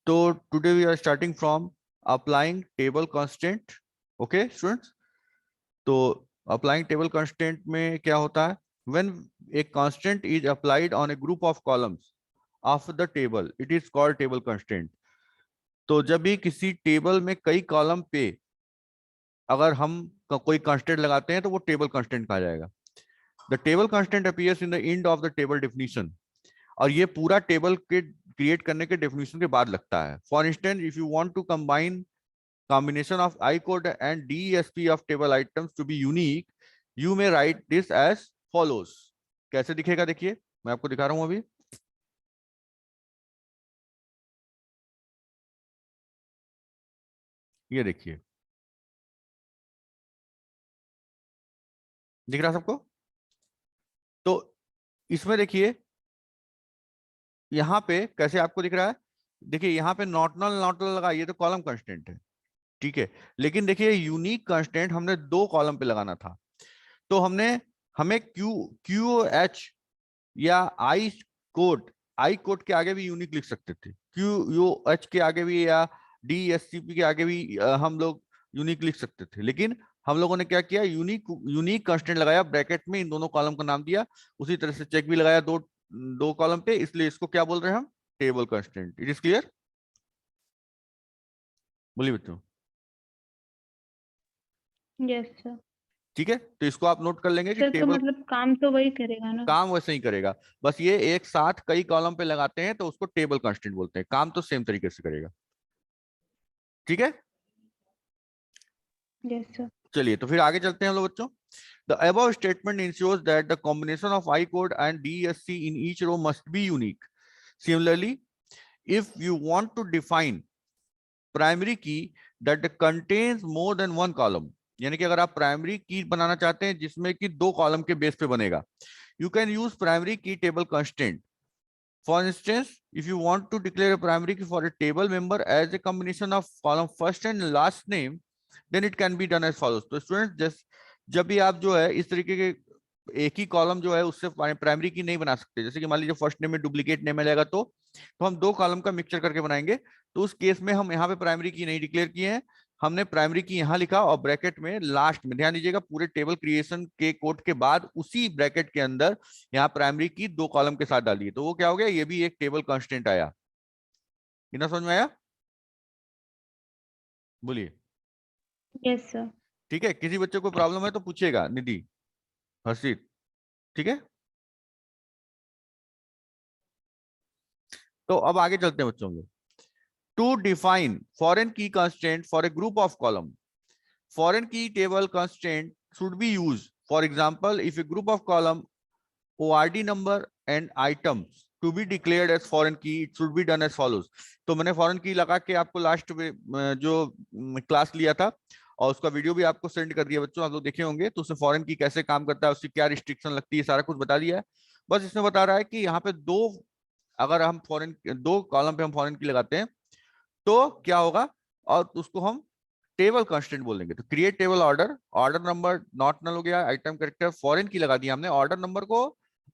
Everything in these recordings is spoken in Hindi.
तो today we are starting from applying table constant. Okay students, तो अप्लाइंग टेबल कांस्टेंट में क्या होता है? When a constant is applied on a group of columns of the table it is called table constant. तो जब भी किसी टेबल में कई कॉलम पे अगर हम कोई कांस्टेंट लगाते हैं तो वो टेबल कांस्टेंट कहा जाएगा. The table constant appears in the end of the table definition. और ये पूरा टेबल के क्रिएट करने के डेफिनेशन के बाद लगता है. For instance if you want to combine combination of I code and DESP of table items to be unique, you may write this as follows. कैसे दिखेगा देखिए, मैं आपको दिखा रहा हूं अभी. ये देखिए, दिख रहा सबको? तो इसमें देखिए यहां पे कैसे आपको दिख रहा है. देखिए यहाँ पे नॉट नल लगा, ये तो कॉलम कंस्टेंट है, ठीक है. लेकिन देखिए यूनिक कंस्टेंट हमने दो कॉलम पे लगाना था. तो हमें क्यू क्यू एच या आई कोड के आगे भी यूनिक लिख सकते थे. क्यू यू एच के आगे भी या डी एस सी पी के आगे भी हम लोग यूनिक लिख सकते थे. लेकिन हम लोगों ने क्या किया, यूनिक यूनिक कांस्टेंट लगाया ब्रैकेट में, इन दोनों कॉलम का नाम दिया. उसी तरह से चेक भी लगाया दो दो कॉलम पे, इसलिए इसको क्या बोल रहे हैं हम, table constant. It is clear? बोलिए बच्चों. Yes sir. ठीक है, तो इसको आप नोट कर लेंगे कि सर तो टेबल मतलब काम तो वही करेगा ना? काम वैसे ही करेगा. बस ये एक साथ कई कॉलम पे लगाते हैं तो उसको टेबल कांस्टेंट बोलते हैं. काम तो सेम तरीके से करेगा. ठीक है, यस सर. चलिए तो फिर आगे चलते हैं हम लोग बच्चों. The above statement ensures that the combination of I code and DSC in each row must be unique. Similarly, if you want to define primary key that contains more than one column, यानी कि अगर आप प्राइमरी की बनाना चाहते हैं जिसमें कि दो कॉलम के बेस पे बनेगा, you can use primary key table constraint. For instance, if you want to declare a primary key for a table member as a combination of column first and last name, then it can be done as follows. तो स्टूडेंट जब भी आप जो है इस तरीके के एक ही कॉलम जो है उससे प्राइमरी की नहीं बना सकते, जैसे कि मान लीजिए फर्स्ट नेम में डुप्लीकेट नेम आ जाएगा, तो हम दो कॉलम का मिक्सचर करके बनाएंगे. तो उस केस में हम यहाँ पे प्राइमरी की नहीं डिक्लेयर किए हैं, हमने प्राइमरी की यहाँ लिखा और ब्रैकेट में लास्ट में, ध्यान दीजिएगा, पूरे टेबल क्रिएशन के कोड के बाद उसी ब्रैकेट के अंदर यहाँ प्राइमरी की दो कॉलम के साथ डालिए. तो वो क्या हो गया, ये भी एक टेबल कांस्टेंट आया. इतना समझ में आया? बोलिए. Yes sir. ठीक है, किसी बच्चे को प्रॉब्लम है तो पूछिएगा. निधि, हर्षित, ठीक है. तो अब आगे चलते हैं बच्चों में. To define foreign key constraint for a group of column, foreign key table constraint should be use. For example, if a group of column ORD number and items to be declared as foreign key, it should be done as follows. तो मैंने फॉरेन की लगा के आपको लास्ट में जो क्लास लिया था और उसका वीडियो भी आपको सेंड कर दिया बच्चों, आप लोग देखे होंगे. तो उसमें फॉरेन की कैसे काम करता है, उसकी क्या रिस्ट्रिक्शन लगती है, सारा कुछ बता दिया है. बस इसमें बता रहा है कि यहाँ पे अगर हम दो कॉलम पे हम फॉरेन की लगाते हैं तो क्या होगा, और उसको हम टेबल कांस्टेंट बोलेंगे. तो create table order, order number not null हो गया, आइटम कैरेक्टर फॉरेन की लगा दिया हमने ऑर्डर नंबर को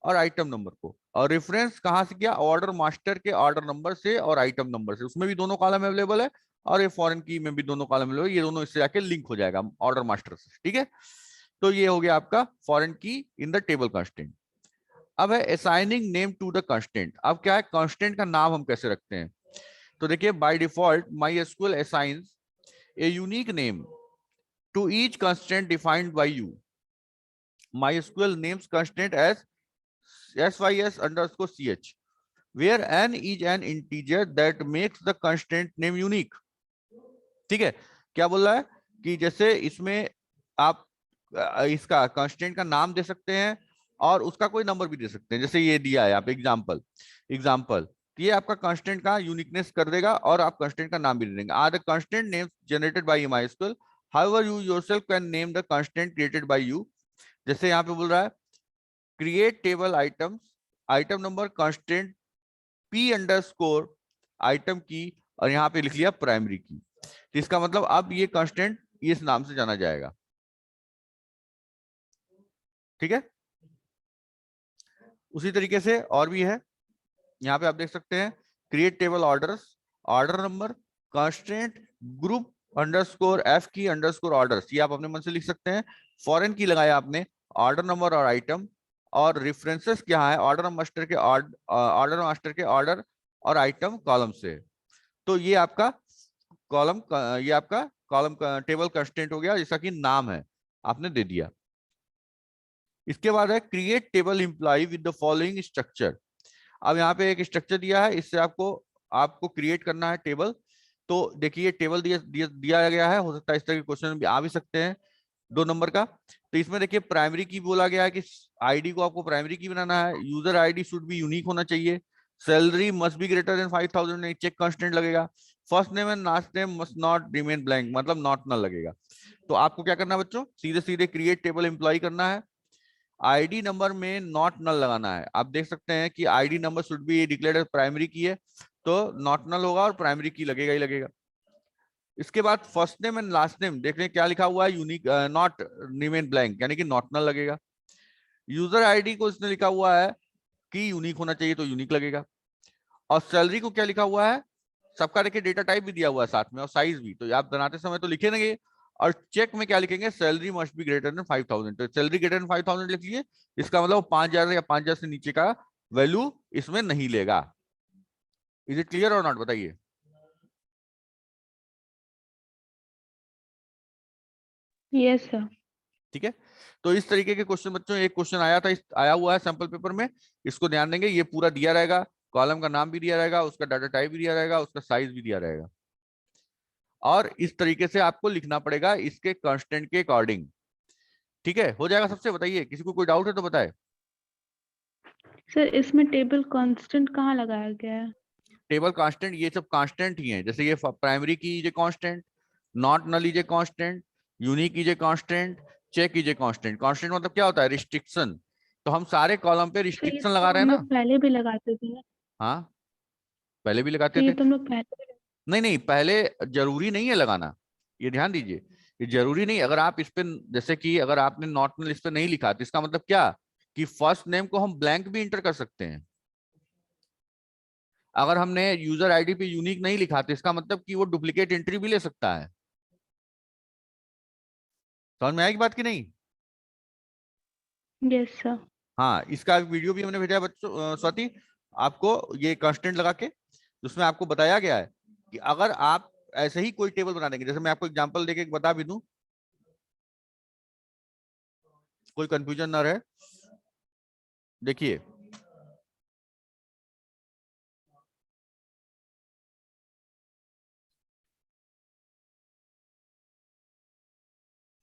और आइटम नंबर को, और रेफरेंस कहां से किया, ऑर्डर मास्टर के ऑर्डर नंबर से और आइटम नंबर से. उसमें भी दोनों कॉलम अवेलेबल है और ये फॉरेन की में भी दोनों कॉलम अवेलेबल है, ये दोनों इससे जाके लिंक हो जाएगा ऑर्डर मास्टर से. ठीक है, तो ये हो गया आपका फॉरेन की इन द टेबल कांस्टेंट. अब है assigning name to the constant. अब क्या है, कांस्टेंट का नाम हम कैसे रखते हैं. तो देखिए, by default MySQL assigns a unique name to each constant defined by you. MySQL names constant as sys_ch, where n is an integer that makes the constant name unique. ठीक है, क्या बोल रहा है कि जैसे इसमें आप इसका कांस्टेंट का नाम दे सकते हैं और उसका कोई नंबर भी दे सकते हैं. जैसे ये दिया है आप एग्जाम्पल एग्जाम्पल, ये आपका कांस्टेंट का यूनिकनेस कर देगा और आप कांस्टेंट का नाम भी दे देंगे. Are the constant names generated by MySQL, however you yourself can name the constant created by you. जैसे यहाँ पे बोल रहा है create table items, item number constant P_ item key, और यहाँ पे लिख लिया प्राइमरी की. तो इसका मतलब अब ये कांस्टेंट इस नाम से जाना जाएगा. ठीक है, उसी तरीके से और भी है. यहाँ पे आप देख सकते हैं create table orders, order number, constant, group underscore F की अंडरस्कोर ऑर्डर्स, ये आप अपने मन से लिख सकते हैं। फॉरेन की लगाया आपने, ऑर्डर नंबर और आइटम, और रेफरेंसेस क्या है, ऑर्डर मास्टर के ऑर्डर और आइटम कॉलम से। तो ये आपका कॉलम, ये आपका कॉलम टेबल कंस्टेंट हो गया, जिसका कि नाम है, आपने दे दिया। इसके बाद है create table employee with the following structure. अब यहाँ पे एक स्ट्रक्चर दिया है, इससे आपको आपको क्रिएट करना है टेबल। तो देखिए टेबल दिया गया है, हो सकता है इस तरह के क्वेश्चन भी आ भी सकते हैं 2 नंबर का। तो इसमें देखिए प्राइमरी की बोला गया है कि आईडी को आपको प्राइमरी की बनाना है, user ID should be unique होना चाहिए, salary must be greater than 5000, नहीं चेक कांस्टेंट लगेगा, first name and last name must not remain blank, मतलब नॉट नल लगेगा। तो आपको क्या करना है बच्चों, सीधे सीधे क्रिएट टेबल एम्प्लॉय करना है। आईडी नंबर में नॉट नल लगाना है। आप देख सकते हैं कि ID number should be declared primary की है, तो नॉट नल होगा और प्राइमरी की लगेगा ही लगेगा। इसके बाद first name and last name देख लें क्या लिखा हुआ है, यूनिक नॉट रिमेन ब्लैंक, यानी कि नॉट नल लगेगा। यूजर आईडी को इसने लिखा हुआ है कि यूनिक होना चाहिए, तो यूनिक लगेगा। और सैलरी को क्या लिखा हुआ है, सबका देखिए डेटा टाइप भी दिया हुआ है साथ में, और साइज भी, तो आप बनाते समय तो लिखेंगे। और चेक में क्या लिखेंगे, salary must be greater than 5000, तो सैलरी ग्रेटर देन 5000 लिख लिए, इसका मतलब 5000 या 5000 से नीचे का वैल्यू इसमें नहीं लेगा। इज इट क्लियर और नॉट, बताइए। Yes sir. ठीक है, तो इस तरीके के क्वेश्चन बच्चों, एक क्वेश्चन आया था, आया हुआ है सैंपल पेपर में, इसको ध्यान देंगे, ये पूरा दिया रहेगा, कॉलम का नाम भी दिया रहेगा, उसका डाटा टाइप भी दिया रहेगा, उसका साइज भी दिया रहेगा, और इस तरीके से आपको लिखना पड़ेगा इसके कांस्टेंट के अकॉर्डिंग। ठीक है, हो जाएगा सबसे, बताइए किसी को कोई डाउट है तो बताए। सर इसमें टेबल कांस्टेंट कहाँ लगाया गया है? टेबल कांस्टेंट, ये सब कांस्टेंट ही है, जैसे ये प्राइमरी की कीजिए कांस्टेंट, नॉट नल लीजिए कांस्टेंट, यूनिक कीजिए कांस्टेंट, चेक कीजिए कांस्टेंट। कांस्टेंट मतलब क्या होता है, रिस्ट्रिक्शन। तो हम सारे कॉलम पे सर ये रिस्ट्रिक्शन तो लगा रहे हैं हम ना। लोग पहले भी लगाते थे ना। हाँ, पहले भी लगाते सर ये थे। तो हम लोग पहले भी नहीं नहीं, पहले जरूरी नहीं है लगाना, ये ध्यान दीजिए, ये जरूरी नहीं। अगर आप इस पे, जैसे कि अगर आपने नॉट नल इस पे नहीं लिखा, तो इसका मतलब क्या, कि फर्स्ट नेम को हम ब्लैंक भी इंटर कर सकते हैं। अगर हमने यूजर आईडी पे यूनिक नहीं लिखा, तो इसका मतलब कि वो डुप्लीकेट एंट्री भी ले सकता है। समझ में आएगी बात की नहीं। Yes sir. हाँ, इसका वीडियो भी हमने भेजा है बच्चों, स्वाति आपको, ये कांस्टेंट लगा के, उसमें आपको बताया गया है कि अगर आप ऐसे ही कोई टेबल बना देंगे, जैसे मैं आपको एग्जांपल देके बता भी दूं, कोई कंफ्यूजन ना रहे। देखिए,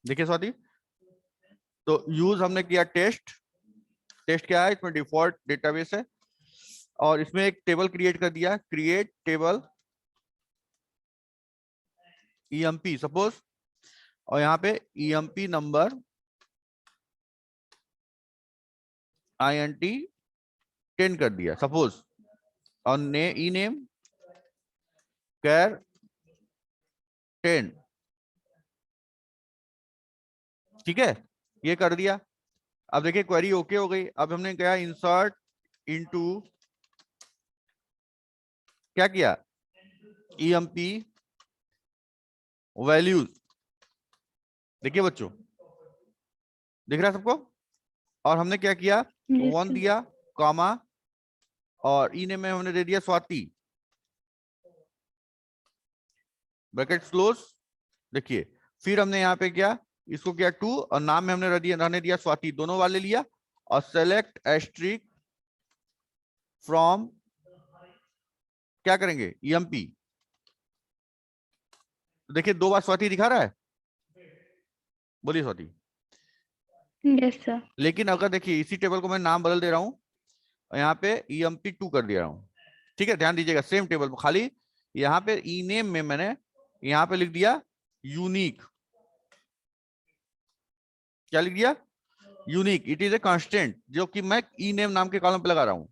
देखिए स्वाति, तो यूज हमने किया टेस्ट। टेस्ट क्या है, इसमें डिफॉल्ट डेटाबेस है, और इसमें एक टेबल क्रिएट कर दिया, क्रिएट टेबल ईएमपी सपोज, और यहाँ पे ईएमपी नंबर INT 10 कर दिया सपोज, और ई नेम कैर 10। ठीक है, ये कर दिया। अब देखिए क्वेरी ओके हो गई। अब हमने क्या, इंसर्ट इनटू, क्या किया, ईएमपी वैल्यूज। देखिए बच्चों, दिख रहा है सबको। और हमने क्या किया, यस 1 सर। दिया, कॉमा, और ई नेम में हमने दे दिया स्वाति, ब्रैकेट क्लोज। देखिए, फिर हमने यहाँ पे क्या, इसको किया 2, और नाम में हमने रहने दिया स्वाति, दोनों वाले लिया, और सेलेक्ट एस्ट्रिक फ्रॉम, क्या करेंगे, ईएमपी। तो देखिए 2 बार स्वाति दिखा रहा है, बोलिए स्वाति। Yes sir. लेकिन अगर देखिए इसी टेबल को मैं नाम बदल दे रहा हूं, यहाँ पे EMP2 कर दिया हूं। ठीक है, ध्यान दीजिएगा, सेम टेबल में, खाली यहाँ पे ई नेम में मैंने यहाँ पे लिख दिया यूनिक। क्या लिख दिया, unique. It is a constant, जो कि मैं ई नेम नाम के कॉलम पे लगा रहा हूं।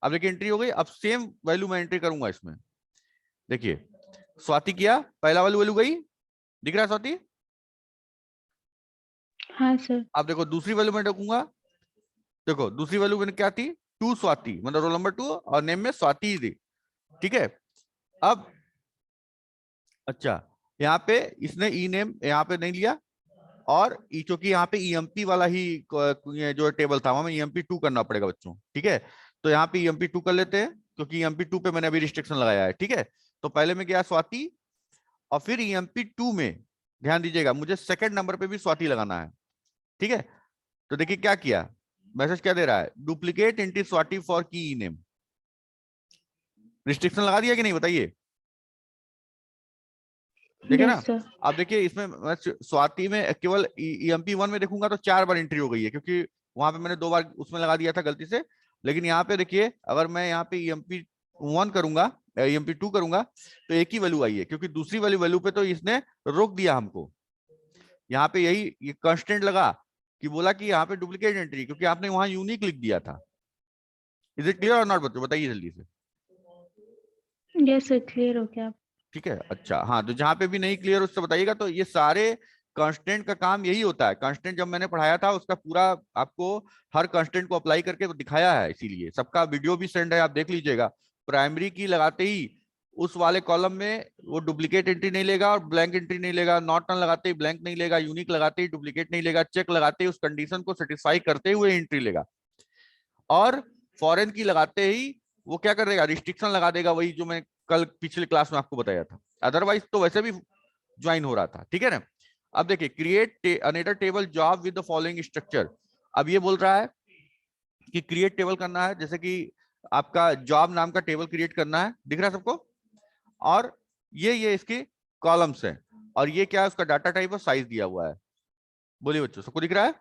अब देखिए एंट्री हो गई, अब सेम वैल्यू मैं एंट्री करूंगा इसमें। देखिए स्वाति किया, पहला वाली वैल्यू गई, दिख रहा है स्वाति। हाँ सर। अब देखो दूसरी वैल्यू मैं रखूंगा, देखो दूसरी वैल्यू मैंने क्या थी, 2 स्वाति, मतलब रोल नंबर 2, और नेम में स्वाति थी। ठीक है, अब अच्छा, यहाँ पे इसने ई नेम यहाँ पे नहीं लिया, और क्योंकि यहाँ पे ईएमपी वाला ही ये जो टेबल था हमें ईएमपी 2 करना पड़ेगा बच्चों, ठीक है। तो यहाँ पे ईएमपी 2 कर लेते हैं, क्योंकि ईएमपी 2 पे मैंने अभी रिस्ट्रिक्शन लगाया है, ठीक है। तो पहले में गया स्वाति, और फिर ईएमपी 2 में ध्यान दीजिएगा मुझे सेकंड नंबर पे भी स्वाति लगाना है, ठीक है। तो देखिए क्या किया, मैसेज क्या दे रहा है, डुप्लीकेट इंटी स्वाति फॉर की नेम। रिस्ट्रिक्शन लगा दिया कि नहीं बताइए, देखे ना। Yes sir. अब देखिए इसमें मैं स्वाति में केवल ईएमपी 1 में देखूंगा तो 4 बार एंट्री हो गई है, क्योंकि वहां पे मैंने 2 बार उसमें लगा दिया था गलती से। लेकिन यहाँ पे देखिए अगर मैं यहाँ पे ईएमपी 1 करूंगा, ईएमपी 2 करूंगा, तो एक ही वैल्यू आई है, क्योंकि दूसरी वाली वैल्यू पे तो इसने रोक दिया हमको। यहाँ पे यही ये कंस्टेंट लगा कि बोला कि यहाँ पे डुप्लीकेट एंट्री, क्योंकि आपने वहां यूनिक लिख दिया था। इज इट क्लियर और नॉट बच्चों, बताइए जल्दी से। यस सर, क्लियर हो गया। ठीक है, अच्छा हाँ, तो जहां पे भी नहीं क्लियर उससे बताइएगा। तो ये सारे कांस्टेंट का काम यही होता है। कांस्टेंट जब मैंने पढ़ाया था उसका पूरा आपको हर कांस्टेंट को अप्लाई करके दिखाया है, इसीलिए सबका वीडियो भी सेंड है, आप देख लीजिएगा। प्राइमरी की लगाते ही उस वाले कॉलम में वो डुप्लीकेट एंट्री नहीं लेगा और ब्लैंक एंट्री नहीं लेगा, नॉट नल लगाते ही ब्लैंक नहीं लेगा, यूनिक लगाते ही डुप्लीकेट नहीं लेगा, चेक लगाते ही उस कंडीशन को सेटिस्फाई करते हुए एंट्री लेगा, और फॉरेन की लगाते ही वो क्या कर देगा, रिस्ट्रिक्शन लगा देगा, वही जो मैं कल पिछले क्लास में आपको बताया था। अदरवाइज तो वैसे भी ज्वाइन हो रहा था, ठीक है ना। अब देखिए create another table job with the following structure. अब ये बोल रहा है कि क्रिएट टेबल करना है, जैसे कि आपका जॉब नाम का टेबल क्रिएट करना है, दिख रहा है सबको। और ये इसके कॉलम्स हैं, और ये क्या है, उसका डाटा टाइप और साइज दिया हुआ है। बोलिए बच्चों, सबको दिख रहा है?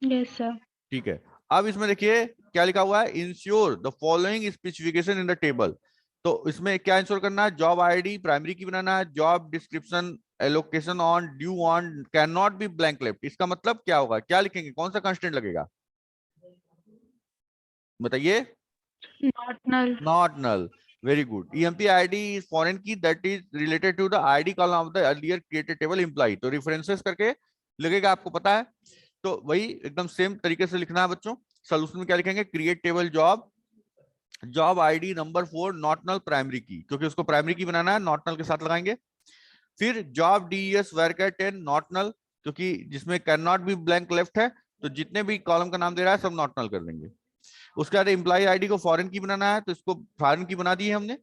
Yes sir. ठीक है। अब इसमें देखिए क्या लिखा हुआ है, ensure the following specification in the table. तो इसमें क्या इंश्योर करना है, जॉब आईडी प्राइमरी की बनाना है, job description allocation on due on can not be blank left. इसका मतलब क्या होगा, क्या लिखेंगे, कौन सा कंस्टेंट लगेगा बताइए? Not null. Not null, very good. EMP ID is foreign key that is related to the ID column of the earlier created table employee. तो रेफरेंसेस करके लगेगा, आपको पता है। तो वही एकदम सेम तरीके से लिखना है बच्चों। सोल्यूशन में क्या लिखेंगे, create table job, job ID number 4 not null primary key, क्योंकि उसको प्राइमरी की बनाना है, नॉट नल के साथ लगाएंगे। फिर जॉब डीईएस वेरकैर 10 नॉट नल, क्योंकि जिसमें can not be blank left है, तो जितने भी कॉलम का नाम दे रहा है सब नॉट नल कर देंगे। उसके बाद एम्प्लॉय आईडी को फॉरेन की बनाना है, तो इसको फॉरेन की बना दी है हमने।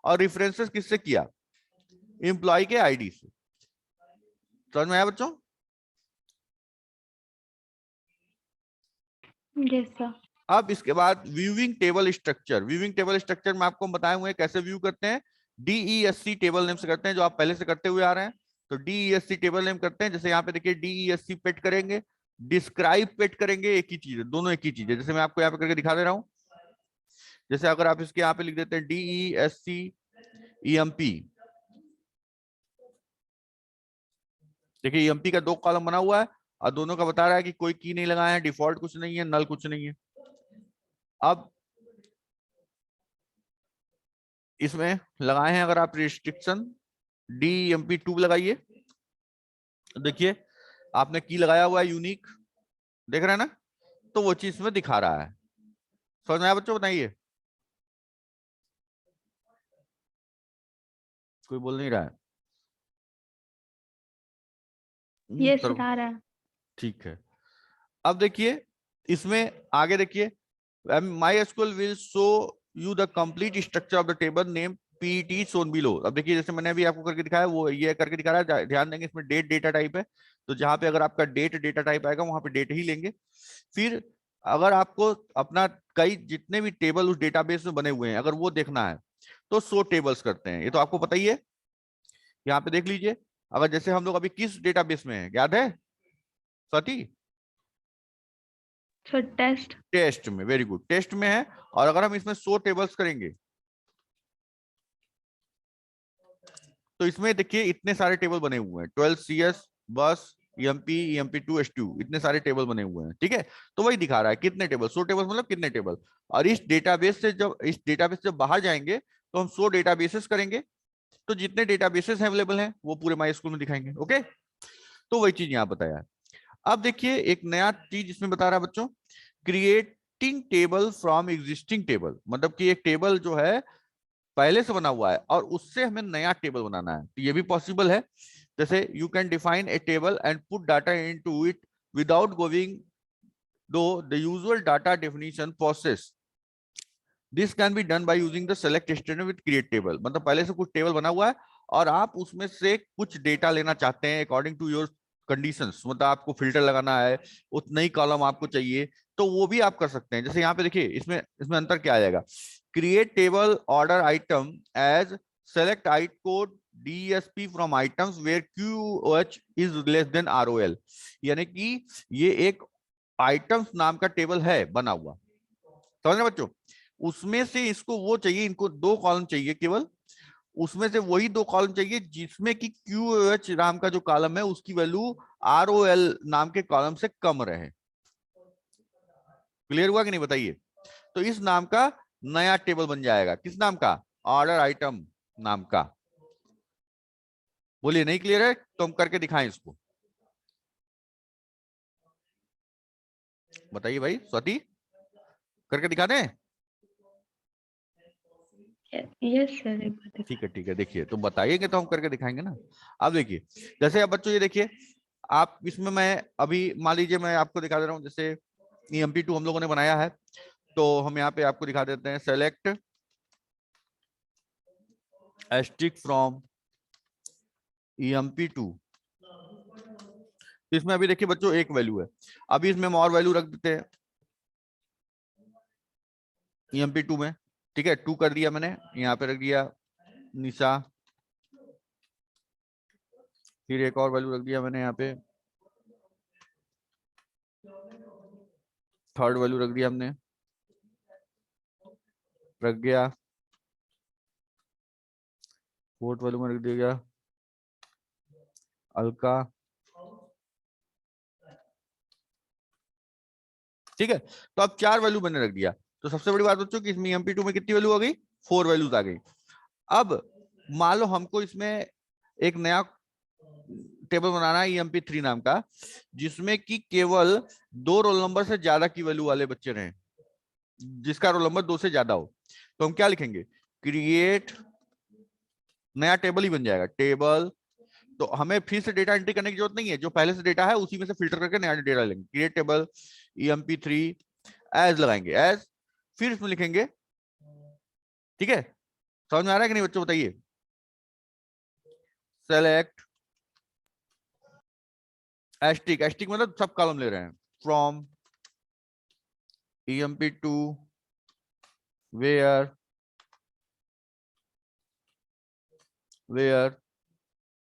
और रेफरेंसेस किससे किया, एम्प्लॉय के आईडी से। समझ में आया बच्चों? Yes sir. अब इसके बाद viewing table structure. Viewing table structure में आपको बताए हुए कैसे व्यू करते हैं, डीईएससी टेबल नेम से करते हैं, जो आप पहले से करते हुए आ रहे हैं। तो डीईएससी टेबल नेम करते हैं, जैसे यहाँ पे देखिए डीईएससी पेट करेंगे, डिस्क्राइब पेट करेंगे, एक ही चीज है, दोनों एक ही चीज है। जैसे मैं आपको यहाँ पे करके दिखा दे रहा हूँ, जैसे अगर आप इसके यहाँ पे लिख देते हैं डीईएससी ईएमपी, देखिए ईएमपी का 2 कॉलम बना हुआ है, और दोनों का बता रहा है कि कोई की नहीं लगाया है, डिफॉल्ट कुछ नहीं है, नल कुछ नहीं है। अब इसमें लगाए हैं अगर आप रिस्ट्रिक्शन, DEMP2 लगाइए, देखिए आपने की लगाया हुआ है यूनिक, देख रहे हैं ना, तो वो चीज में दिखा रहा है। समझ में आया बच्चों, बताइए। कोई बोल नहीं रहा है? यस सर, आ रहा है। ठीक है। अब देखिए इसमें आगे देखिए, MySQL will show you the complete structure of the table name PET shown below। अब देखिए जैसे मैंने अभी आपको करके दिखाया, वो ये करके दिखा रहा है, ध्यान देंगे इसमें डेट डेटा टाइप है, तो जहां पे अगर आपका डेट डेटा टाइप आएगा वहां पे डेट ही लेंगे। फिर अगर आपको अपना कई जितने भी टेबल उस डेटाबेस में बने हुए हैं अगर वो देखना है, तो शो टेबल्स करते हैं, ये तो आपको पता ही है। यहाँ पे देख लीजिए, अगर जैसे हम लोग अभी किस डेटाबेस में है, याद है स्वाति? Sir test. टेस्ट में, वेरी गुड, टेस्ट में है। और अगर हम इसमें 100 टेबल्स करेंगे, तो इसमें देखिए इतने सारे टेबल बने हुए हैं, 12 CS बस EMP EMP2 S2, इतने सारे टेबल बने हुए हैं, ठीक है। तो वही दिखा रहा है कितने टेबल, 100 टेबल मतलब कितने टेबल। और इस डेटाबेस से बाहर जाएंगे तो हम 100 डेटाबेसेस करेंगे, तो जितने डेटाबेसेस अवेलेबल हैं वो पूरे MySQL में दिखाएंगे। ओके, तो वही चीज यहाँ बताया है। अब देखिए एक नया चीज इसमें बता रहा है बच्चों, create creating table from existing table, मतलब कि एक टेबल जो है पहले से बना हुआ है और उससे हमें नया टेबल बनाना है, तो ये भी पॉसिबल है। जैसे you can define a table and put data into it without going through the usual data definition process. This can be done by using the select statement with create table, मतलब पहले से कुछ टेबल बना हुआ है और आप उसमें से कुछ डेटा लेना चाहते हैं अकॉर्डिंग टू योर कंडीशंस, मतलब आपको फिल्टर लगाना है, उतना ही कॉलम आपको चाहिए, तो वो भी आप कर सकते हैं। जैसे यहाँ पे देखिए, इसमें इसमें अंतर क्या आ जाएगा, create table order item as select item code DSP from items where QH is less than ROL, यानी कि ये एक आइटम्स नाम का टेबल है बना हुआ, समझ रहे बच्चों, उसमें से इसको वो चाहिए, इनको दो कॉलम चाहिए केवल, उसमें से वही दो कॉलम चाहिए जिसमें कि QH नाम का जो कॉलम है उसकी वैल्यू ROL नाम के कॉलम से कम रहे। क्लियर हुआ कि नहीं बताइए? तो इस नाम का नया टेबल बन जाएगा, किस नाम का? ऑर्डर आइटम नाम का। बोलिए नहीं क्लियर है तो हम करके दिखाएं इसको, बताइए भाई स्वाति, करके दिखा दें? यस सर, एक बार ठीक है ठीक है, देखिए तो बताइएगा तो हम करके दिखाएंगे ना। अब देखिए, जैसे अब बच्चों ये देखिए, आप इसमें मैं अभी मान लीजिए मैं आपको दिखा दे रहा हूं, जैसे EMP2 हम लोगों ने बनाया है, तो हम यहाँ पे आपको दिखा देते हैं सेलेक्ट एस्टिक फ्रॉम EMP2। इसमें अभी देखिए बच्चों एक वैल्यू है, अभी इसमें हम और वैल्यू रख देते हैं EMP2 में, ठीक है, 2 कर दिया मैंने, यहाँ पे रख दिया निशा, फिर एक और वैल्यू रख दिया मैंने यहाँ पे, थर्ड वैल्यू रख दिया हमने, रख गया फोर्थ वैल्यू में रख दिया अलका, ठीक है। तो अब 4 वैल्यू मैंने रख दिया, तो सबसे बड़ी बात बच्चों कि इसमें EMP2 में कितनी वैल्यू आ गई? 4 वैल्यूज आ गई। अब मान लो हमको इसमें एक नया टेबल बनाना है EMP3 नाम का, जिसमें कि केवल 2 रोल नंबर से ज्यादा की वैल्यू वाले बच्चे रहे, जिसका रोल नंबर 2 से ज्यादा हो, तो हम क्या लिखेंगे? क्रिएट, नया टेबल ही बन जाएगा टेबल, तो हमें फिर से डेटा एंट्री करने की जरूरत नहीं है, जो पहले से डेटा है उसी में से फिल्टर करके नया डेटा लेंगे। क्रिएट टेबल EMP3 एज लगाएंगे, एज, फिर इसमें लिखेंगे, ठीक है, समझ में आ रहा है कि नहीं बच्चों बताइए? सेलेक्ट एस्टिक, एस्टिक मतलब सब कॉलम ले रहे हैं, from EMP2 where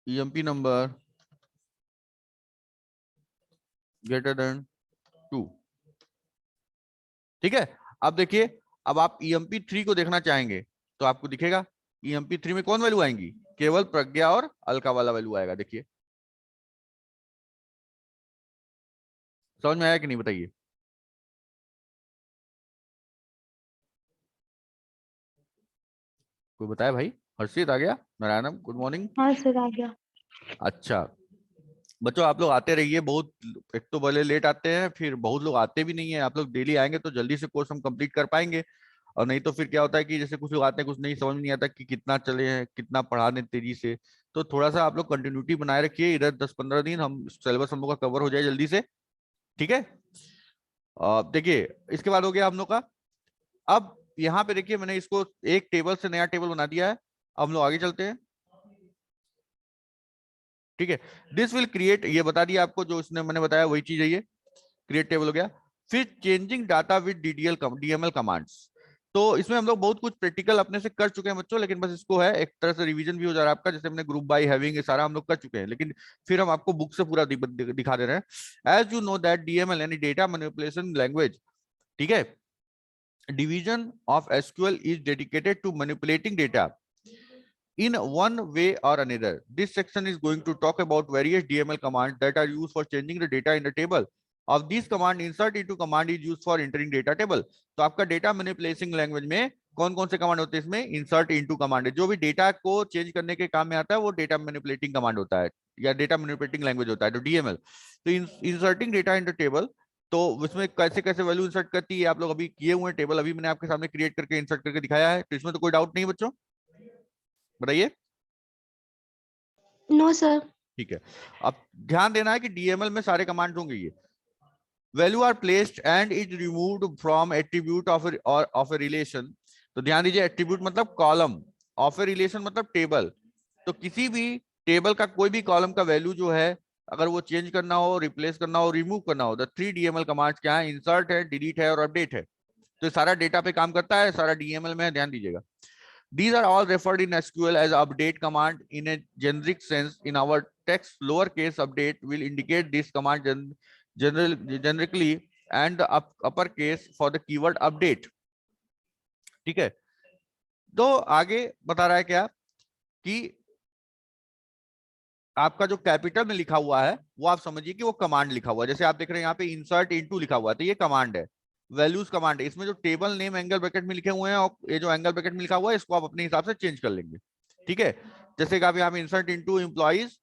EMP number greater than 2, ठीक है। अब देखिए, अब आप EMP3 को देखना चाहेंगे तो आपको दिखेगा EMP3 में कौन वैल्यू आएंगी? केवल प्रज्ञा और अलका वाला वैल्यू आएगा, देखिए समझ में आया कि नहीं बताइए? कोई बताया भाई? हर्षित आ गया, नारायणम गुड मॉर्निंग। हाँ सर, आ गया। अच्छा बच्चों, आप लोग आते रहिए, बहुत एक तो भले लेट आते हैं, फिर बहुत लोग आते भी नहीं है, आप लोग डेली आएंगे तो जल्दी से कोर्स हम कंप्लीट कर पाएंगे, और नहीं तो फिर क्या होता है कि जैसे कुछ लोग आते हैं, कुछ नहीं समझ में नहीं आता कि कितना चले हैं, कितना पढ़ा दें तेजी से, तो थोड़ा सा आप लोग कंटिन्यूटी बनाए रखिए, इधर 10-15 दिन हम सिलेबस हम लोग का कवर हो जाए जल्दी से, ठीक है। देखिए इसके बाद हो गया हम लोग का। अब यहाँ पे देखिए मैंने इसको एक टेबल से नया टेबल बना दिया है, अब हम लोग आगे चलते हैं, ठीक है। दिस विल क्रिएट, ये बता दिया आपको, जो इसने मैंने बताया वही चीज है, ये क्रिएट टेबल हो गया। फिर changing data with DML commands, तो इसमें हम लोग बहुत कुछ प्रैक्टिकल अपने से कर चुके हैं बच्चों, लेकिन बस इसको है एक तरह से रिवीजन भी हो जा रहा है आपका, जैसे हमने ग्रुप बाय हैविंग ये सारा हम लोग कर चुके हैं, लेकिन फिर हम आपको बुक से पूरा दिखा दे रहे हैं। As you know that DML यानी डेटा मैनिपुलेशन लैंग्वेज, ठीक है, division of SQL is dedicated to manipulating data in one way or another. This section is going to talk about various DML commands that are used for changing the data in the table. Of these command, insert into command is used for entering data table. तो आपका डेटा मैनिपुलेशन लैंग्वेज में कौन कौन से कमांड होते हैं? इसमें इंसर्ट इनटू कमांड है, जो भी डेटा को चेंज करने के काम में आता है वो डेटा मैनिपुलेटिंग कमांड होता है, या डेटा मैनिपुलेटिंग लैंग्वेज होता है, तो DML। तो inserting data in the table तो उसमें कैसे कैसे वैल्यू इंसर्ट करती है आप लोग अभी किए हुए हैं, टेबल अभी मैंने आपके सामने क्रिएट करके इंसर्ट करके दिखाया है, तो इसमें तो कोई डाउट नहीं बच्चों, बताइए। No sir. ठीक है, अब ध्यान देना है कि डीएमएल में सारे कमांड्स होंगे ये। Value are placed and is removed from attribute of a relation. तो ध्यान दीजिए, एट्रीब्यूट मतलब कॉलम, ऑफ ए रिलेशन मतलब टेबल। तो किसी भी टेबल का कोई भी कॉलम का वैल्यू जो है, अगर वो चेंज करना हो, रिप्लेस करना हो, रिमूव करना हो, द 3 डीएमएल कमांड्स क्या है? इंसर्ट है, डिलीट है और अपडेट है। तो ये सारा डेटा पे काम करता है, सारा डीएमएल में है, ध्यान दीजिएगा। These are all referred in SQL as update command in a generic sense. In our text, lowercase update will indicate this command generically and the uppercase for the keyword update. ठीक है, तो आगे बता रहा है क्या कि आपका जो कैपिटल में लिखा हुआ है वो आप समझिए कि वो कमांड लिखा हुआ है। जैसे आप देख रहे हैं यहाँ पे इंसर्ट इनटू लिखा हुआ है, तो ये कमांड है। वैल्यूज कमांड है, इसमें जो टेबल नेम एंगल ब्रैकेट में लिखे हुए हैं और ये जो एंगल ब्रैकेट में लिखा हुआ है इसको आप अपने हिसाब से चेंज कर लेंगे। ठीक है, जैसे कि आप यहाँ पे इंसर्ट इनटू एम्प्लॉइज,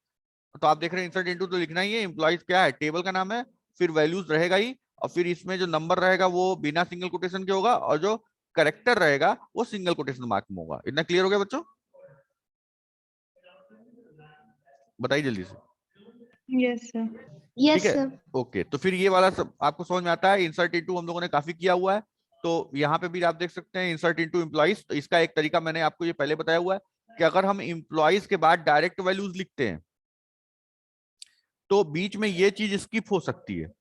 तो आप देख रहे हैं इंसर्ट इनटू तो लिखना ही है, एम्प्लॉइज क्या है? टेबल का नाम है, फिर वैल्यूज रहेगा ही, और फिर इसमें जो नंबर रहेगा वो बिना सिंगल कोटेशन के होगा, और जो करेक्टर रहेगा वो सिंगल कोटेशन मार्क में होगा। इतना क्लियर हो गया बच्चों? बताइए जल्दी से। Yes sir. यस ठीक है, सर। ओके, तो फिर ये वाला सब आपको समझ में आता है। इंसर्ट इनटू हम लोगों ने काफी किया हुआ है, तो यहाँ पे भी आप देख सकते हैं इंसर्ट इनटू एम्प्लॉइज। तो इसका एक तरीका मैंने आपको ये पहले बताया हुआ है कि अगर हम एम्प्लॉइज के बाद डायरेक्ट वैल्यूज लिखते हैं तो बीच में ये चीज स्किप हो सकती है।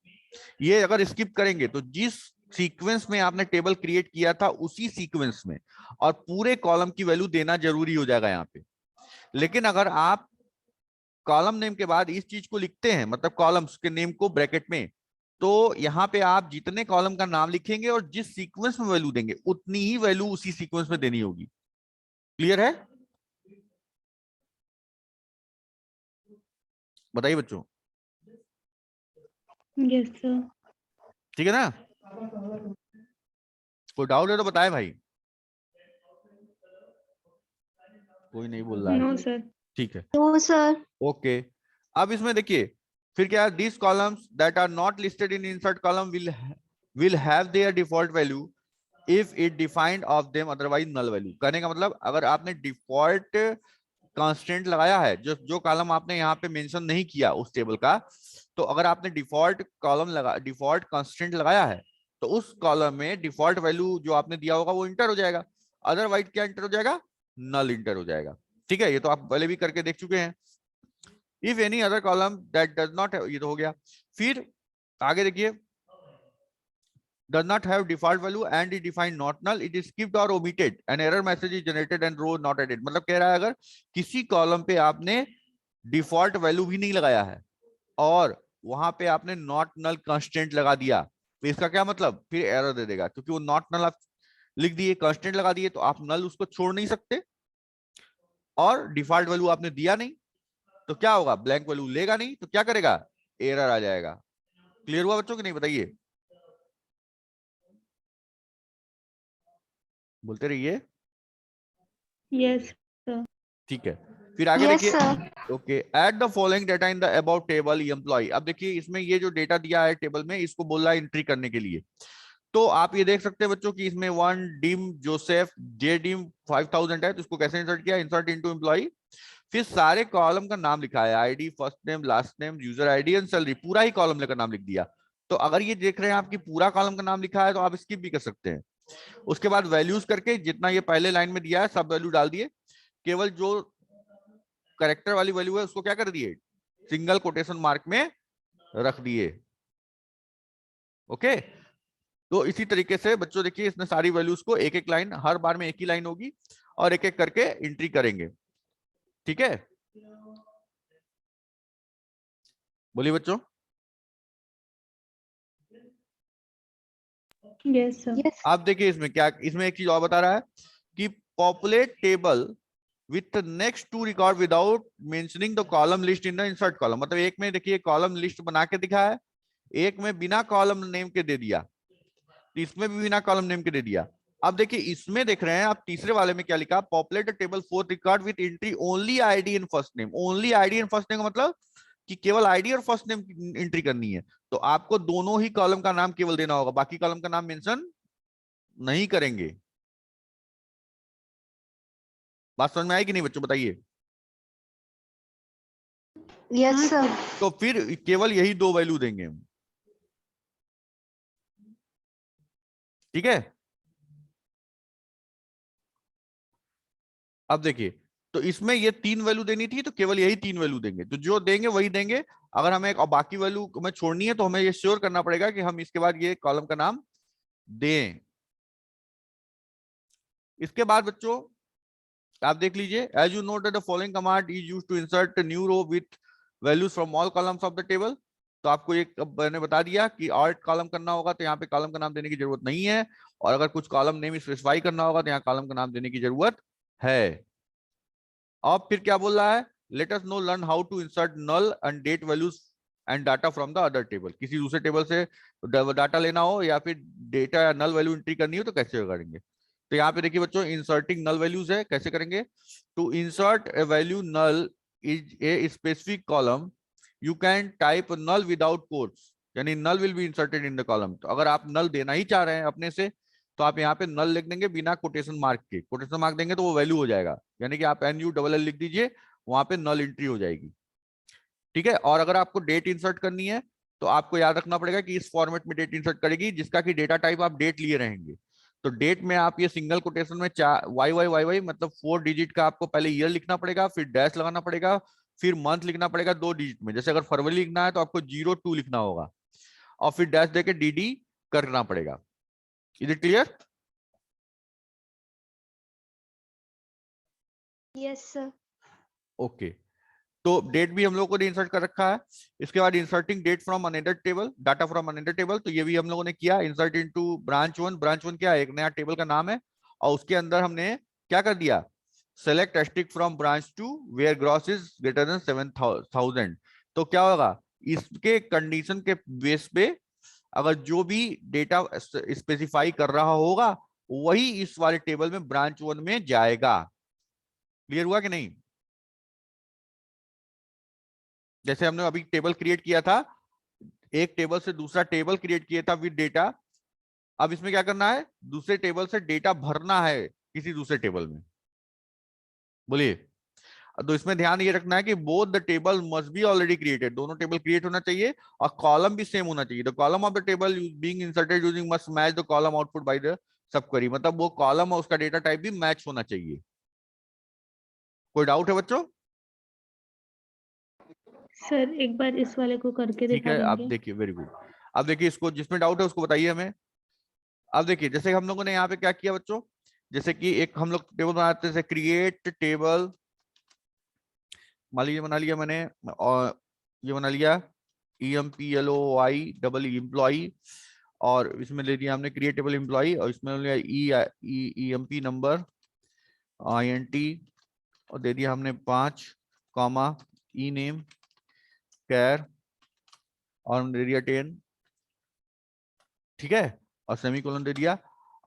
ये अगर स्किप करेंगे तो जिस सीक्वेंस में आपने टेबल क्रिएट किया था उसी सीक्वेंस में और पूरे कॉलम की वैल्यू देना जरूरी हो जाएगा यहाँ पे। लेकिन अगर आप कॉलम नेम के बाद इस चीज को लिखते हैं, मतलब कॉलम्स के नेम को ब्रैकेट में, तो यहाँ पे आप जितने कॉलम का नाम लिखेंगे और जिस सीक्वेंस में वैल्यू देंगे उतनी ही वैल्यू उसी सीक्वेंस में देनी होगी। क्लियर है? बताइए बच्चों। Yes sir. ठीक है ना? कोई डाउट है तो बताए भाई। कोई नहीं बोल रहा है। No sir. ठीक है, नो सर। ओके। अब इसमें देखिए फिर क्या, this columns that are not listed in insert column will have their default value if it defined of them otherwise null value. कहने का मतलब अगर आपने डिफॉल्ट कांस्टेंट लगाया है, जो कॉलम आपने यहाँ पे मेंशन नहीं किया उस टेबल का, तो अगर आपने डिफॉल्ट कॉलम लगा, डिफॉल्ट कांस्टेंट लगाया है, तो उस कॉलम में डिफॉल्ट वैल्यू जो आपने दिया होगा वो इंटर हो जाएगा, अदरवाइज क्या इंटर हो जाएगा? नल इंटर हो जाएगा। ठीक है, ये तो आप पहले भी करके देख चुके हैं। If any other column that does not, ये तो हो गया। फिर आगे देखिए, does not have default value and is defined not null, it is skipped or omitted, an error message is generated and row not added। मतलब कह रहा है अगर किसी कॉलम पे आपने डिफॉल्ट वैल्यू भी नहीं लगाया है और वहां पे आपने नॉट नल कांस्टेंट लगा दिया, तो इसका क्या मतलब? फिर एरर दे देगा, क्योंकि वो नॉट नल आप लिख दिए, कांस्टेंट लगा दिए, तो आप नल उसको छोड़ नहीं सकते और डिफॉल्ट वैल्यू आपने दिया नहीं, तो क्या होगा? ब्लैंक वैल्यू लेगा नहीं, तो क्या करेगा? एरर आ जाएगा। क्लियर हुआ बच्चों कि नहीं? बताइए, बोलते रहिए। Yes sir. ठीक है, फिर आगे यस देखिए, sir. Okay, add the following data in the about table employee. अब देखिए इसमें ये जो डेटा दिया है टेबल में, इसको बोल रहा है एंट्री करने के लिए। तो आप ये देख सकते हैं बच्चों कि इसमें one Dim Joseph J Dim 5000 है, तो इसको कैसे इंसर्ट किया? Insert into employee. फिर सारे कॉलम का नाम लिखा है, ID, first name, last name, user ID and salary, पूरा ही कॉलम लेकर नाम लिख दिया। तो अगर ये देख रहे हैं आपकी पूरा कॉलम का नाम लिखा है तो आप स्किप भी कर सकते हैं। उसके बाद वैल्यूज करके जितना ये पहले लाइन में दिया है सब वैल्यू डाल दिए, केवल जो करेक्टर वाली वैल्यू है उसको क्या कर दिए? सिंगल कोटेशन मार्क में रख दिए। ओके, तो इसी तरीके से बच्चों देखिए इसने सारी वैल्यूज को एक एक लाइन, हर बार में एक ही लाइन होगी और एक एक करके एंट्री करेंगे। ठीक है, बोलिए बच्चों। Yes sir. आप देखिए इसमें क्या, इसमें एक चीज और बता रहा है कि populate table with next two record without mentioning the column list in the insert column. मतलब एक में देखिए कॉलम लिस्ट बना के दिखा है, एक में बिना कॉलम नेम के दे दिया, तो इसमें भी बिना कॉलम नेम के दे दिया। अब देखिए इसमें देख रहे हैं आप तीसरे वाले में क्या लिखा? Populate table fourth record with entry only ID and first name. Only ID and first name का मतलब कि केवल आईडी और फर्स्ट नेम एंट्री करनी है, तो आपको दोनों ही कॉलम का नाम केवल देना होगा, बाकी कॉलम का नाम मेंशन नहीं करेंगे। बात समझ में आई कि नहीं बच्चों, बताइए। Yes sir. तो फिर केवल यही दो वैल्यू देंगे हम, ठीक है। अब देखिए, तो इसमें ये 3 वैल्यू देनी थी, तो केवल यही 3 वैल्यू देंगे, तो जो देंगे वही देंगे। अगर हमें और बाकी वैल्यू हमें छोड़नी है तो हमें ये श्योर करना पड़ेगा कि हम इसके बाद ये कॉलम का नाम दें। इसके बाद बच्चों आप देख लीजिए, as you note the following command is used to insert new row with values from all columns of the table. तो आपको ये मैंने बता दिया कि ऑल्ट कॉलम करना होगा तो यहाँ पे कॉलम का नाम देने की जरूरत नहीं है, और अगर कुछ कॉलम नेम स्पेसिफाई करना होगा तो यहाँ कॉलम का नाम देने की जरूरत है। अब फिर क्या बोल रहा है, let us now learn how to insert null and date values and data from the other table. किसी दूसरे टेबल से डाटा लेना हो या फिर डेटा या नल वैल्यू एंट्री करनी हो तो कैसे करेंगे। तो यहाँ पे देखिए बच्चों, इंसर्टिंग नल वैल्यूज है, कैसे करेंगे। To insert a value null is a specific column, you can type null without quotes, यानी null will be inserted in the column. तो अगर आप नल देना ही चाह रहे हैं अपने से तो आप यहाँ पे नल लिख देंगे बिना कोटेशन मार्क के, कोटेशन मार्क देंगे तो वो वैल्यू हो जाएगा, यानी कि आप NU लिख दीजिए, वहां पे नल एंट्री हो जाएगी, ठीक है। और अगर आपको डेट इंसर्ट करनी है तो आपको याद रखना पड़ेगा कि इस फॉर्मेट में डेट इंसर्ट करेगी जिसका कि डेटा टाइप आप डेट लिए रहेंगे। तो डेट में आप ये सिंगल कोटेशन में YY मतलब 4 डिजिट का आपको पहले ईयर लिखना पड़ेगा, फिर डैश लगाना पड़ेगा, फिर मंथ लिखना पड़ेगा 2 डिजिट में। जैसे अगर फरवरी लिखना है तो आपको 02 लिखना होगा और फिर डैश देके DD करना पड़ेगा। Is it clear? Yes sir. Okay, तो डेट भी हम लोगों ने इंसर्ट कर रखा है। इसके बाद inserting date from another table, data from another table, तो ये भी हम लोगों ने किया। इंसर्ट इनटू ब्रांच 1, ब्रांच 1 क्या है, एक नया टेबल का नाम है, और उसके अंदर हमने क्या कर दिया, select asterisk from branch 2 where gross is greater than 7000। तो क्या होगा, इसके कंडीशन के बेस पे अगर जो भी डेटा स्पेसिफाई कर रहा होगा वही इस वाले टेबल में ब्रांच 1 में जाएगा। क्लियर हुआ कि नहीं? जैसे हमने अभी टेबल क्रिएट किया था, एक टेबल से दूसरा टेबल क्रिएट किया था विद डेटा, अब इसमें क्या करना है, दूसरे टेबल से डेटा भरना है किसी दूसरे टेबल में। बोलिए। तो इसमें ध्यान ये रखना है कि both the table must be already created, दोनों टेबल क्रिएट होना चाहिए और कॉलम भी सेम होना चाहिए। The column of the table being inserted using must match the column output by the sub query, मतलब वो कॉलम और उसका डेटा टाइप भी मैच होना चाहिए। कोई डाउट है बच्चों? सर एक बार इस वाले को करके ठीक दिखा है, आप देंगे। देखिए, वेरी गुड। अब देखिए, इसको जिसमें डाउट है उसको बताइए हमें। अब देखिए, जैसे हम लोगों ने यहाँ पे क्या किया बच्चों, जैसे कि एक हम लोग टेबल बनाते थे, क्रिएट टेबल, मान लीजिए बना लिया मैंने, और ये बना लिया EMPLOY डबल एम्प्लॉई, और इसमें ले लिया हमने क्रिएट टेबल एम्प्लॉई, और इसमें ले लिया EMP नंबर INT, और दे दिया हमने 5 कॉमा ई नेम कैर, और हमने दे दिया 10, ठीक है, और सेमीकोलन दे दिया।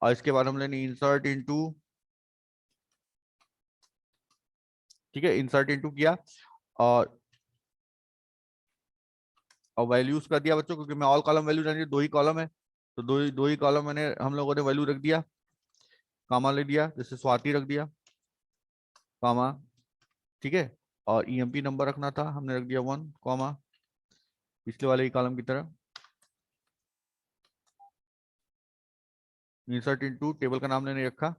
और इसके बाद हम लेने इंसर्ट इनटू, ठीक है, इंसर्ट इनटू किया, और वैल्यूज कर दिया बच्चों, क्योंकि मैं ऑल कॉलम वैल्यू जानिए, 2 ही कॉलम है तो दो ही कॉलम मैंने हम लोगों ने वैल्यू रख दिया, कामा ले दिया, जैसे स्वाति रख दिया कामा, ठीक है। और EMP नंबर रखना था, हमने रख दिया 1 कॉमा, पिछले वाले ही कॉलम की तरह। इंसर्ट इनटू टेबल का नाम नहीं रखा।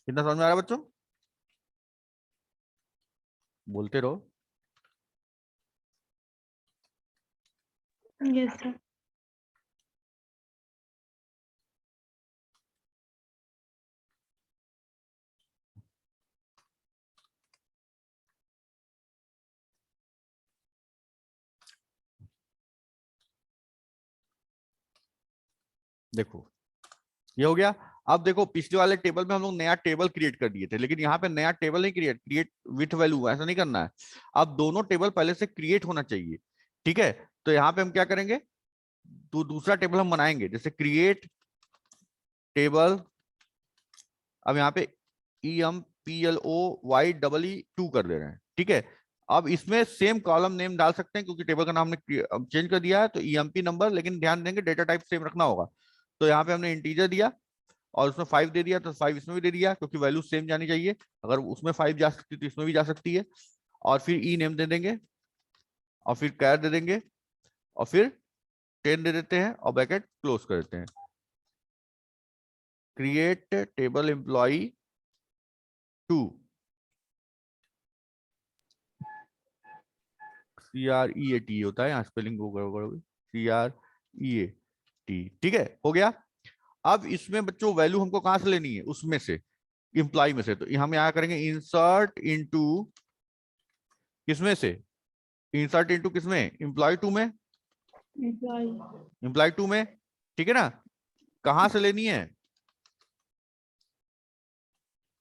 कितना समझ में आ रहा है बच्चों? बोलते रहो। Yes sir. देखो, ये हो गया। अब देखो, पिछले वाले टेबल में हम लोग नया टेबल क्रिएट कर दिए थे, लेकिन यहाँ पे नया टेबल नहीं क्रिएट विथ वैल्यू, ऐसा नहीं करना है। अब दोनों टेबल पहले से क्रिएट होना चाहिए, ठीक है। तो यहाँ पे हम क्या करेंगे, तो दूसरा टेबल हम बनाएंगे, जैसे क्रिएट टेबल, अब यहाँ पे PLOY2 कर दे रहे हैं, ठीक है। अब इसमें सेम कॉलम नेम डाल सकते हैं क्योंकि टेबल का नाम हमने चेंज कर दिया है, तो EMP नंबर, लेकिन ध्यान देंगे डेटा टाइप सेम रखना होगा। तो यहाँ पे हमने इंटीजर दिया और उसमें 5 दे दिया, तो 5 इसमें भी दे दिया क्योंकि वैल्यू सेम जानी चाहिए। अगर उसमें 5 जा सकती तो इसमें भी जा सकती है। और फिर ई नेम दे देंगे और फिर कैर दे देंगे और फिर 10 दे देते हैं और ब्रैकेट क्लोज कर देते हैं। क्रिएट टेबल एम्प्लॉई 2, CREAT होता है, यहाँ स्पेलिंग को गड़बड़ होगी, CREAT, ठीक है, हो गया। अब इसमें बच्चों वैल्यू हमको कहां से लेनी है, उसमें से, इंप्लॉय में से। तो हम यहाँ करेंगे इंसर्ट इनटू, किसमें से, इंसर्ट इनटू किसमें, एम्प्लॉय 2 में, एम्प्लॉय 2 में, ठीक है ना। कहां से लेनी है,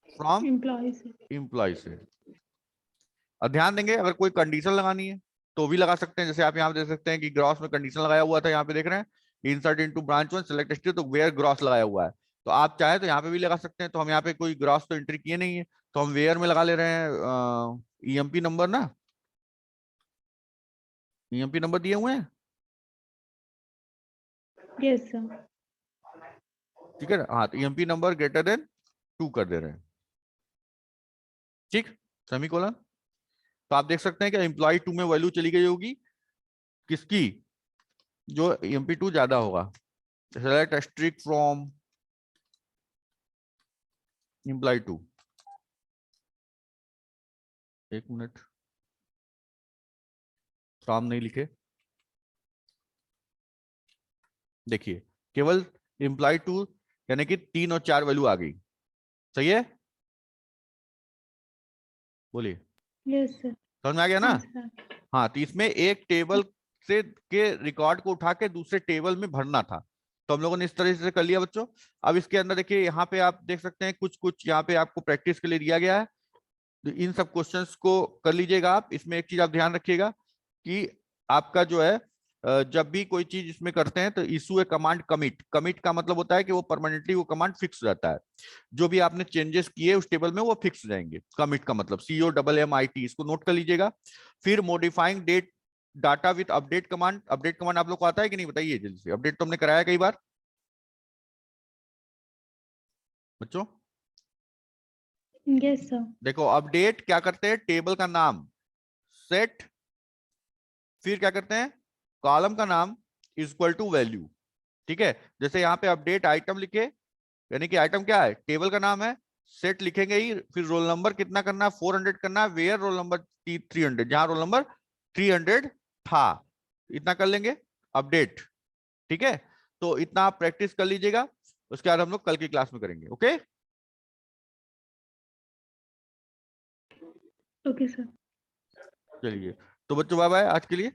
फ्रॉम एम्प्लॉय से। और ध्यान देंगे अगर कोई कंडीशन लगानी है तो भी लगा सकते हैं, जैसे आप यहाँ पे देख सकते हैं कि ग्रॉस में कंडीशन लगाया हुआ था, यहाँ पे देख रहे हैं insert into branch 1 select stream, तो वेयर ग्रॉस लगाया हुआ है। तो आप चाहे तो यहाँ पे भी लगा सकते हैं। तो हम यहाँ पे कोई ग्रॉस तो एंट्री किए नहीं है, तो हम वेयर में लगा ले रहे हैं EMP नंबर ना, EMP नंबर दिए हुए हैं, यस सर। ठीक है ना। हाँ, तो EMP नंबर ग्रेटर देन 2 कर दे रहे हैं, ठीक, सेमीकोलन। तो आप देख सकते हैं कि एम्प्लॉय 2 में वैल्यू चली गई होगी किसकी, जो EMP 2 ज्यादा होगा। सेलेक्ट स्ट्रिक फ्रॉम एम्प्लॉय 2, एक मिनट, फ्रॉम नहीं लिखे, देखिए केवल एम्प्लॉय 2 यानी कि 3 और 4 वैल्यू आ गई, सही है, बोलिए, यस सर। समझ में आ गया ना। हाँ, तो इसमें एक टेबल से के रिकॉर्ड को उठा के दूसरे टेबल में भरना था, तो हम लोगों ने इस तरह से कर लिया बच्चों। अब इसके अंदर देखिए, यहाँ पे आप देख सकते हैं कुछ कुछ यहाँ पे आपको प्रैक्टिस के लिए दिया गया है, तो इन सब क्वेश्चंस को कर लीजिएगा आप। इसमें एक चीज आप ध्यान रखिएगा कि आपका जो है जब भी कोई चीज इसमें करते हैं तो इशू ए कमांड कमिट। कमिट का मतलब होता है कि वो परमानेंटली वो कमांड फिक्स रहता है, जो भी आपने चेंजेस किए उस टेबल में वो फिक्स हो जाएंगे। कमिट का मतलब COMMIT, इसको नोट कर लीजिएगा। फिर modifying date data with update command. Update command आप लोग को आता है कि नहीं, बताइए जल्दी से। अपडेट तो हमने कराया कई बार बच्चों। Yes sir. देखो अपडेट क्या करते हैं, टेबल का नाम सेट, फिर क्या करते हैं, कॉलम का नाम इक्वल टू वैल्यू, ठीक है। जैसे यहाँ पे अपडेट आइटम लिखे, यानी कि आइटम क्या है, टेबल का नाम है, सेट लिखेंगे ही, फिर रोल नंबर कितना करना है, 400 करना है, वेयर रोल नंबर 300, जहां रोल नंबर 300 था, इतना कर लेंगे अपडेट, ठीक है। तो इतना आप प्रैक्टिस कर लीजिएगा, उसके बाद हम लोग कल की क्लास में करेंगे, ओके। Okay sir. चलिए, तो बच्चों बाय बाय आज के लिए।